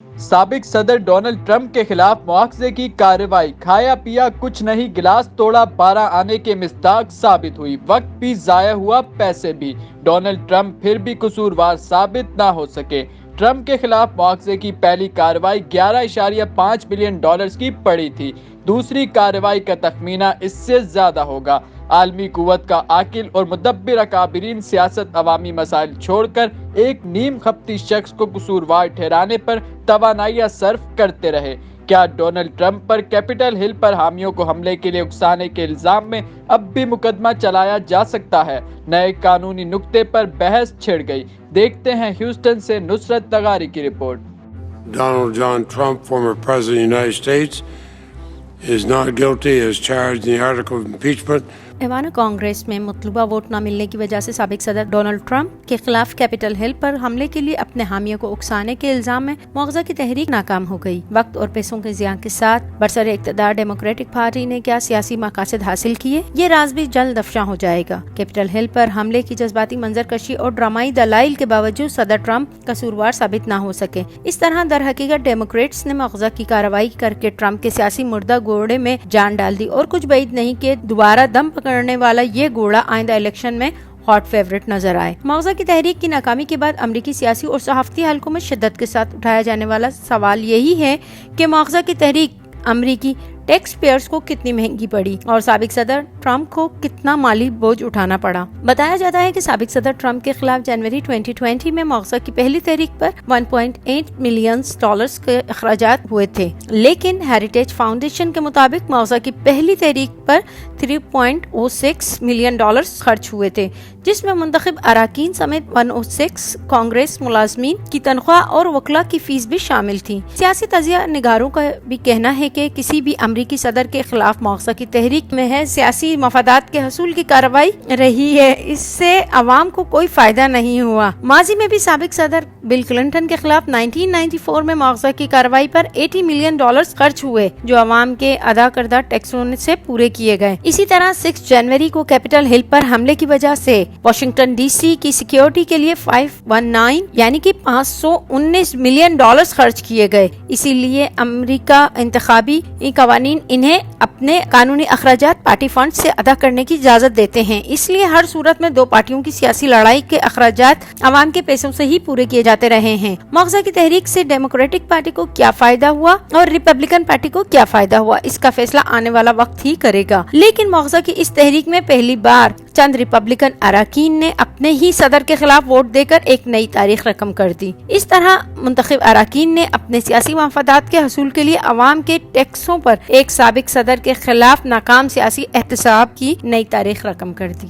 سابق صدر Donald Trump کے خلاف مواخذے کی کارروائی، کھایا پیا کچھ نہیں، گلاس توڑا 12 آنے کے مصداق ثابت ہوئی، وقت بھی ضائع ہوا، پیسے بھی۔ ڈونلڈ ٹرمپ پھر بھی قصوروار ثابت نہ ہو سکے۔ ٹرمپ کے خلاف مواخذے کی پہلی کارروائی 11.5 بلین ڈالرز کی پڑی تھی، دوسری کارروائی کا تخمینہ اس سے زیادہ ہوگا۔ عالمی قوت کا عاقل اور مدبر اکابرین سیاست عوامی مسائل چھوڑ کر ایک نیم خپتی شخص کو قصوروار ٹھہرانے پر توانائیاں صرف کرتے رہے۔ کیا ڈونلڈ ٹرمپ پر کیپٹل ہل پر حامیوں کو حملے کے لیے اکسانے کے الزام میں اب بھی مقدمہ چلایا جا سکتا ہے؟ نئے قانونی نکتے پر بحث چھڑ گئی۔ دیکھتے ہیں ہیوسٹن سے نصرت تغاری کی report. Donald John Trump, former President of the United States, is not guilty as charged in the article of impeachment. ایوان کانگریس میں مطلوبہ ووٹ نہ ملنے کی وجہ سے سابق صدر ڈونلڈ ٹرمپ کے خلاف کیپٹل ہل پر حملے کے لیے اپنے حامیوں کو اکسانے کے الزام میں مواخذہ کی تحریک ناکام ہو گئی۔ وقت اور پیسوں کے زیاں کے ساتھ برسر اقتدار ڈیموکریٹک پارٹی نے کیا سیاسی مقاصد حاصل کیے، یہ راز بھی جلد افشاں ہو جائے گا۔ کیپٹل ہل پر حملے کی جذباتی منظر کشی اور ڈرامائی دلائل کے باوجود صدر ٹرمپ قصوروار ثابت نہ ہو سکے۔ اس طرح در حقیقت ڈیموکریٹس نے مواخذہ کی کارروائی کر کے ٹرمپ کے سیاسی مردہ گھوڑے میں جان ڈال دی، اور کچھ بعید نہیں کہ دوبارہ دم پکڑنے والا یہ گھوڑا آئندہ الیکشن میں ہاٹ فیورٹ نظر آئے۔ مواخذہ کی تحریک کی ناکامی کے بعد امریکی سیاسی اور صحافتی حلقوں میں شدت کے ساتھ اٹھایا جانے والا سوال یہی ہے کہ مواخذہ کی تحریک امریکی ٹیکس پیئرز کو کتنی مہنگی پڑی اور سابق صدر ٹرمپ کو کتنا مالی بوجھ اٹھانا پڑا۔ بتایا جاتا ہے کہ سابق صدر ٹرمپ کے خلاف جنوری 2020 میں مواخذہ کی پہلی تحریک پر 1.8 ملین ڈالرز کے اخراجات ہوئے تھے، لیکن ہیریٹیج فاؤنڈیشن کے مطابق مواخذہ کی پہلی تحریک پر 3.06 ملین ڈالرز خرچ ہوئے تھے، جس میں منتخب اراکین سمیت 106 کانگریس ملازمین کی تنخواہ اور وکلاء کی فیس بھی شامل تھی۔ سیاسی تجزیہ نگاروں کا بھی کہنا ہے کہ کسی بھی امریکی صدر کے خلاف مواخذہ کی تحریک میں ہے سیاسی مفادات کے حصول کی کارروائی رہی ہے، اس سے عوام کو کوئی فائدہ نہیں ہوا۔ ماضی میں بھی سابق صدر بل کلنٹن کے خلاف 1994 میں مواخذہ کی کارروائی پر 80 ملین ڈالرز خرچ ہوئے، جو عوام کے ادا کردہ ٹیکسوں سے پورے کیے گئے۔ اسی طرح 6 جنوری کو کیپٹل ہل پر حملے کی وجہ سے واشنگٹن ڈی سی کی سیکیورٹی کے لیے 519 یعنی کہ 519 ملین ڈالرز خرچ کیے گئے۔ اسی لیے امریکہ انتخابی قوانین انہیں اپنے قانونی اخراجات پارٹی فنڈ سے ادا کرنے کی اجازت دیتے ہیں، اس لیے ہر صورت میں دو پارٹیوں کی سیاسی لڑائی کے اخراجات عوام کے پیسوں سے ہی پورے کیے جاتے رہے ہیں۔ مواخذہ کی تحریک سے ڈیموکریٹک پارٹی کو کیا فائدہ ہوا اور ریپبلکن پارٹی کو کیا فائدہ ہوا، اس کا فیصلہ آنے والا وقت ہی کرے گا۔ لیکن مواخذہ کی اس تحریک میں پہلی بار چند ریپبلکن اراکین نے اپنے ہی صدر کے خلاف ووٹ دے کر ایک نئی تاریخ رقم کر دی۔ اس طرح منتخب اراکین نے اپنے سیاسی مفادات کے حصول کے لیے عوام کے ٹیکسوں پر ایک سابق صدر کے خلاف ناکام سیاسی احتساب کی نئی تاریخ رقم کر دی۔